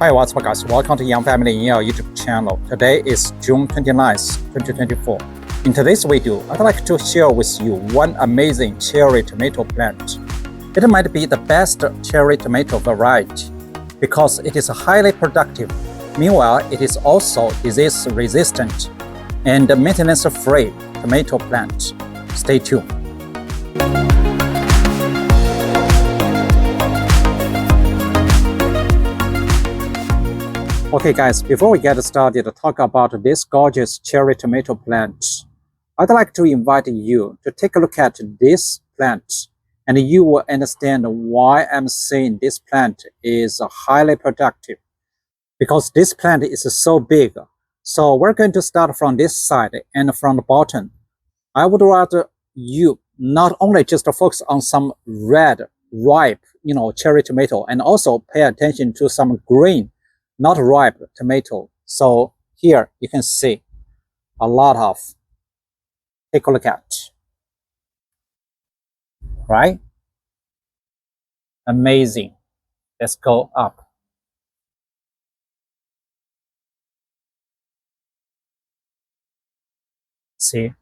Hi, what's up guys? Welcome to Young Family in our YouTube channel. Today is June 29th, 2024. In today's video, I'd like to share with you one amazing cherry tomato plant. It might be the best cherry tomato variety because it is highly productive. Meanwhile, it is also disease resistant and maintenance-free tomato plant. Stay tuned. Okay guys, before we get started to talk about this gorgeous cherry tomato plant, I'd like to invite you to take a look at this plant and you will understand why I'm saying this plant is highly productive. Because this plant is so big. So we're going to start from this side and from the bottom. I would rather you not only just focus on some red, ripe, cherry tomato, and also pay attention to some green, not ripe tomato. So here you can see a lot of, take a look at, right? Amazing. Let's go up. See,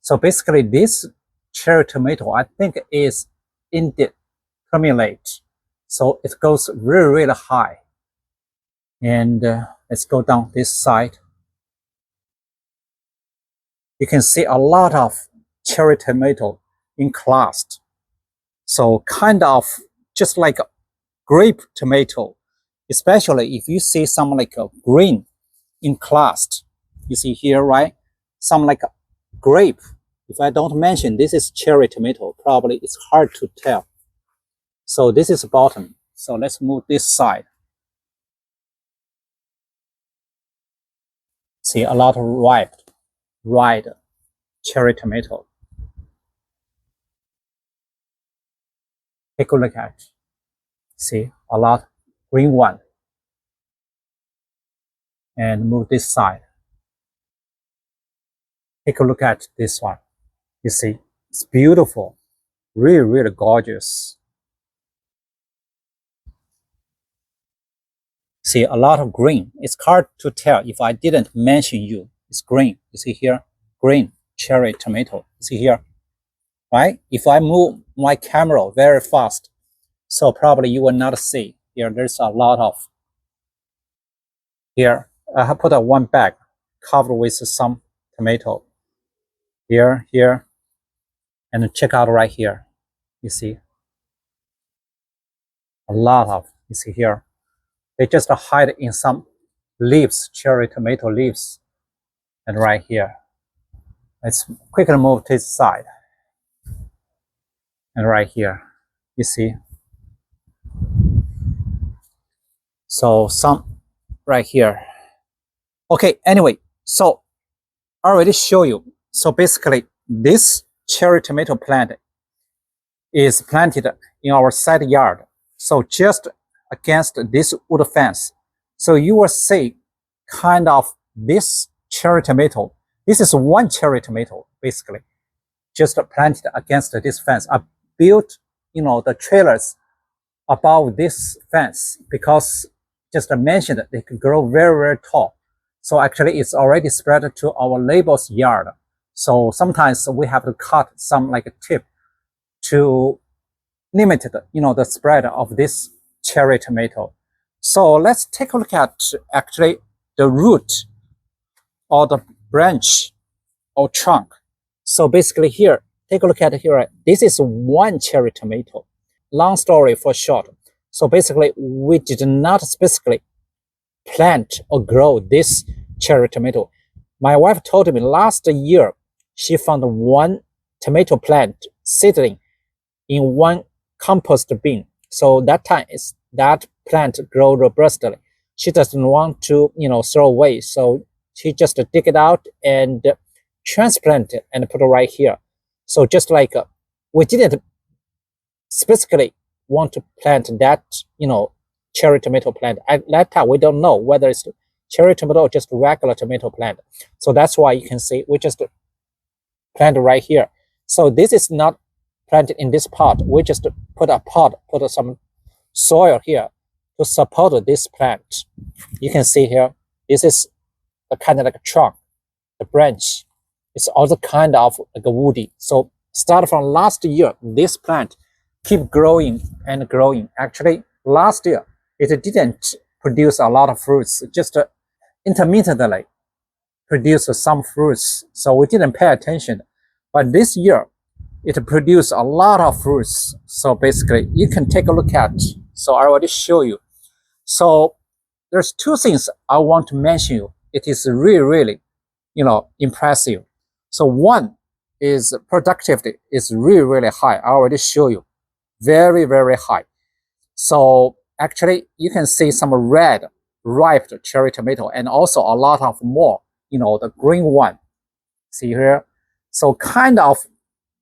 so basically this cherry tomato, I think is indeterminate. So it goes really, really high. And let's go down this side. You can see a lot of cherry tomato enclosed. So kind of just like a grape tomato, especially if you see some like a green enclosed. You see here, right? Some like a grape. If I don't mention this is cherry tomato, probably it's hard to tell. So this is bottom. So let's move this side. See a lot of ripe cherry tomato. Take a look at. See a lot green one. And move this side. Take a look at this one. You see, it's beautiful, really, really gorgeous. See a lot of green. It's hard to tell if I didn't mention you. It's green. You see here, green cherry tomato. You see here, right? If I move my camera very fast, so probably you will not see. Here, there's a lot of. Here, I have put one bag covered with some tomato. Here, and check out right here. You see, a lot of. You see here. They just hide in some leaves, cherry tomato leaves. And right here. Let's quickly move to this side. And right here, you see. So some right here. Okay, anyway, so I already show you. So basically, this cherry tomato plant is planted in our side yard. So just against this wood fence. So you will see kind of this cherry tomato. This is one cherry tomato, basically, just planted against this fence. I built, the trailers above this fence because just mentioned they can grow very, very tall. So actually it's already spread to our neighbor's yard. So sometimes we have to cut some like a tip to limit the spread of this cherry tomato. So let's take a look at actually the root or the branch or trunk. So basically here, take a look at here. This is one cherry tomato. Long story for short. So basically we did not specifically plant or grow this cherry tomato. My wife told me last year she found one tomato plant seedling in one compost bin. So that time is that plant grow robustly. She doesn't want to, throw away. So she just dig it out and transplant it and put it right here. So just like we didn't specifically want to plant that, cherry tomato plant. At that time, we don't know whether it's cherry tomato or just regular tomato plant. So that's why you can see we just plant right here. So this is not planted in this pot. We just put a pot, put some soil here to support this plant. You can see here, this is a kind of like a trunk, the branch. It's also kind of like a woody. So start from last year, this plant keep growing and growing. Actually, last year, it didn't produce a lot of fruits, just intermittently produce some fruits. So we didn't pay attention. But this year, it produced a lot of fruits. So basically, you can take a look at. So I already show you. So there's two things I want to mention you. It is really, impressive. So one is productivity is really high. I already show you. Very high. So actually, you can see some red ripe cherry tomato and also a lot of more, the green one. See here? So kind of,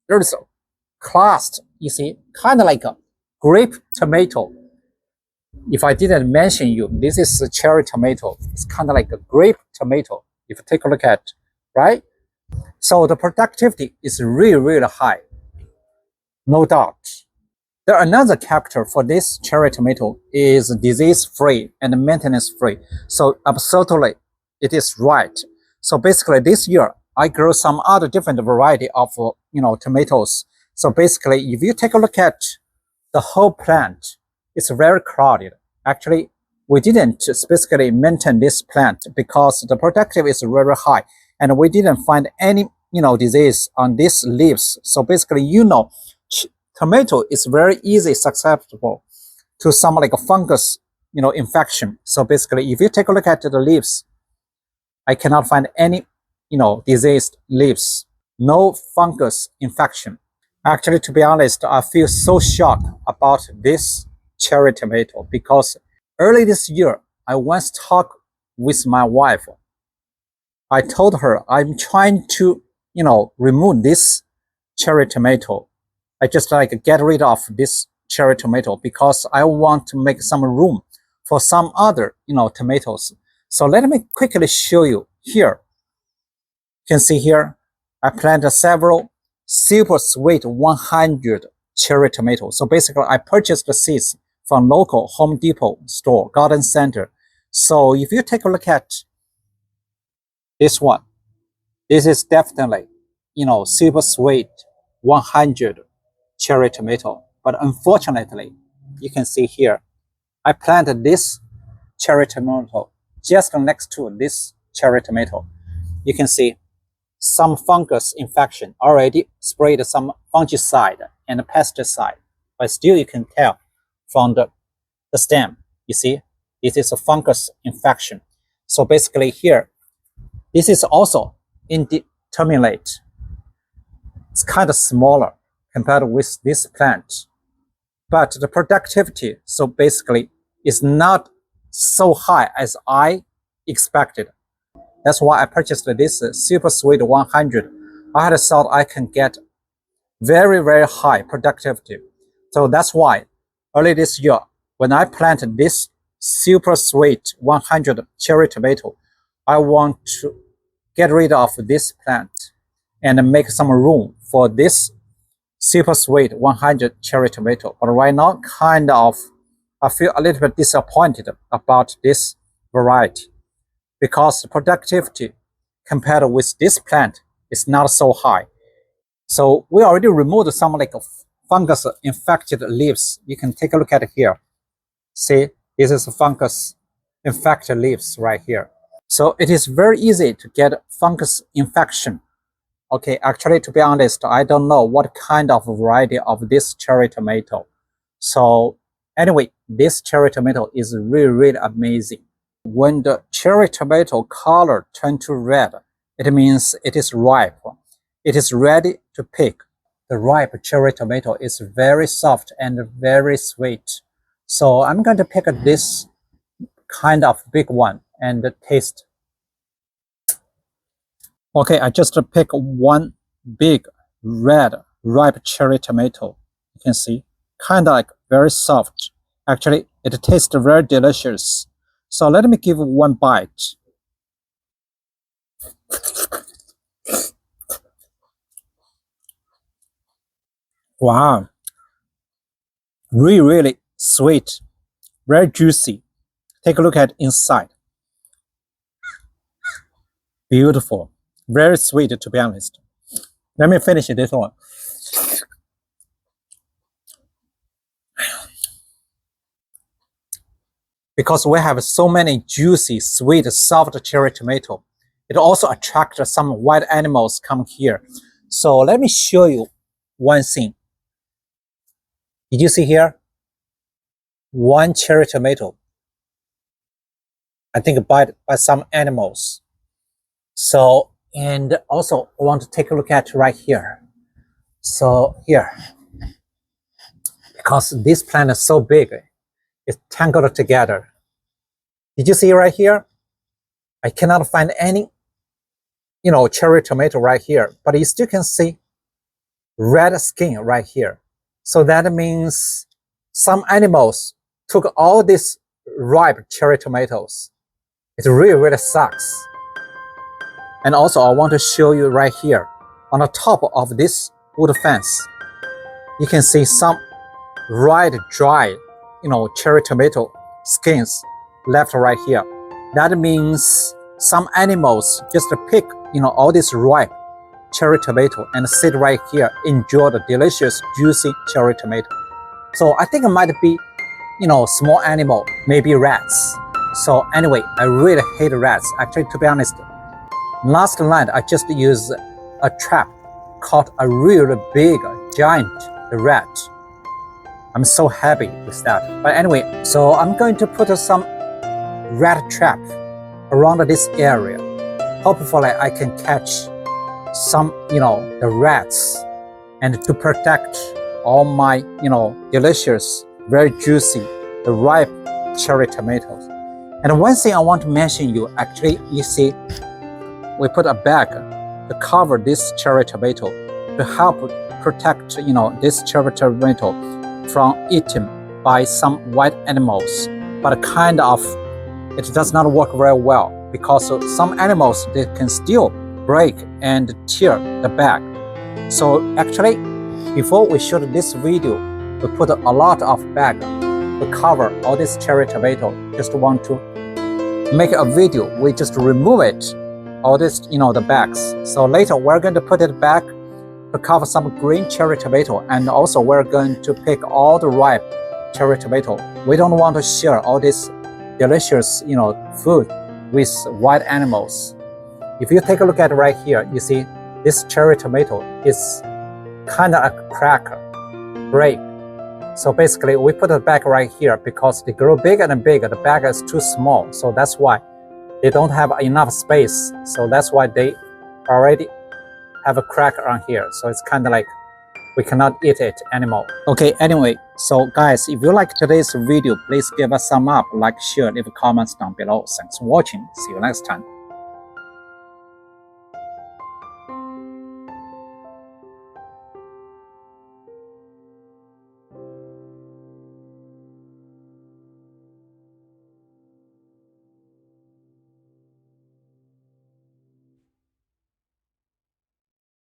there's classed, you see, kind of like a grape tomato. If I didn't mention you, this is a cherry tomato. It's kind of like a grape tomato. If you take a look at, right? So the productivity is really high, no doubt. The another character for this cherry tomato is disease-free and maintenance-free. So absolutely, it is right. So basically, this year I grew some other different variety of tomatoes. So basically, if you take a look at the whole plant, it's very crowded. Actually, we didn't specifically maintain this plant because the productivity is very high, and we didn't find any disease on these leaves. So basically, tomato is very easy susceptible to some like a fungus infection. So basically, if you take a look at the leaves, I cannot find any diseased leaves, no fungus infection. Actually, to be honest, I feel so shocked about this cherry tomato because early this year I once talked with my wife. I told her I'm trying to remove this cherry tomato. I just like get rid of this cherry tomato because I want to make some room for some other tomatoes. So let me quickly show you here. You can see here I planted several super sweet 100 cherry tomatoes. So basically I purchased the seeds from local Home Depot store, garden center. So if you take a look at this one, this is definitely super sweet 100 cherry tomato. But unfortunately, you can see here, I planted this cherry tomato just next to this cherry tomato. You can see some fungus infection already sprayed some fungicide and pesticide, but still you can tell from the stem, you see, this is a fungus infection. So basically here, this is also indeterminate. It's kind of smaller compared with this plant, but the productivity, so basically, is not so high as I expected. That's why I purchased this super sweet 100. I had thought I can get very high productivity. So that's why early this year, when I planted this super sweet 100 cherry tomato, I want to get rid of this plant and make some room for this super sweet 100 cherry tomato. But right now, kind of, I feel a little bit disappointed about this variety because the productivity compared with this plant is not so high. So we already removed some like fungus infected leaves. You can take a look at it here. See, this is fungus infected leaves right here. So it is very easy to get fungus infection. Okay, actually, to be honest, I don't know what kind of variety of this cherry tomato. So anyway, this cherry tomato is really amazing. When the cherry tomato color turns to red, it means it is ripe. It is ready to pick. The ripe cherry tomato is very soft and very sweet. So I'm going to pick this kind of big one and taste. Okay, I just pick one big red ripe cherry tomato. You can see, kind of like very soft. Actually, it tastes very delicious. So let me give one bite. Wow, really sweet, very juicy. Take a look at inside. Beautiful, very sweet, to be honest. Let me finish this one. Because we have so many juicy, sweet, soft cherry tomato, it also attracts some wild animals come here. So let me show you one thing. Did you see here? One cherry tomato, I think by some animals. So, and also I want to take a look at right here. So here, because this plant is so big, it's tangled together. Did you see right here? I cannot find any, cherry tomato right here, but you still can see red skin right here. So that means some animals took all these ripe cherry tomatoes. It really, really sucks. And also I want to show you right here, on the top of this wood fence, you can see some dried, cherry tomato skins left right here. That means some animals just pick, all this ripe cherry tomato and sit right here, enjoy the delicious, juicy cherry tomato. So I think it might be, small animal, maybe rats. So anyway, I really hate rats. Actually, to be honest, last night I just used a trap, caught a really big, giant rat. I'm so happy with that. But anyway, so I'm going to put some rat trap around this area. Hopefully I can catch some, the rats, and to protect all my, delicious, very juicy, the ripe cherry tomatoes. And one thing I want to mention you, actually, you see, we put a bag to cover this cherry tomato to help protect, this cherry tomato from eaten by some wild animals. But kind of, it does not work very well because some animals, they can still break and tear the bag. So actually, before we shoot this video, we put a lot of bag to cover all this cherry tomato. Just want to make a video, we just remove it, all this, the bags. So later we're going to put it back to cover some green cherry tomato, and also we're going to pick all the ripe cherry tomato. We don't want to share all this delicious, food with wild animals. If you take a look at right here, you see this cherry tomato is kind of a cracker, break. So basically we put it back right here because they grow bigger and bigger. The bag is too small, so that's why they don't have enough space. So that's why they already have a crack on here. So it's kind of like we cannot eat it anymore. Okay, anyway, so guys, if you like today's video, please give us some up, like, share, leave comments down below. Thanks for watching. See you next time.